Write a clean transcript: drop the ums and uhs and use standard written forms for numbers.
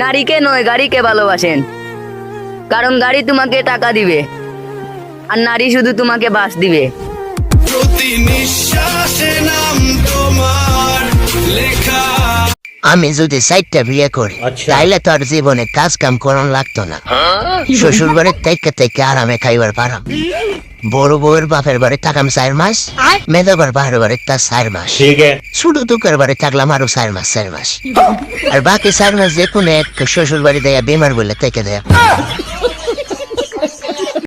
নারীকে নয় গাড়িকে ভালোবাসেন, কারণ গাড়ি তোমাকে টাকা দিবে আর নারী শুধু তোমাকে বাস দিবে। প্রতি নিঃশ্বাসে নাম তোমার লেখা। আমি যদি 4টা বিয়ে করি তাইলে তো আর জীবনে কাজ কাম করান লাগতো না। শ্বশুর বাড়ির থেকে আরামে খাইবার পারাম। বড় বউয়ের বাপের বাড়ি থাকাম 4 মাস, মেয়েদের বাপের বাড়ি তার 4 মাস, ছোট দুঃখের বাড়ি থাকলাম আরো 4 মাস, আর বাকি 4 মাস যে কোনো এক শ্বশুর বাড়ি দেয়া বেমার বলে থেকে দেয়া।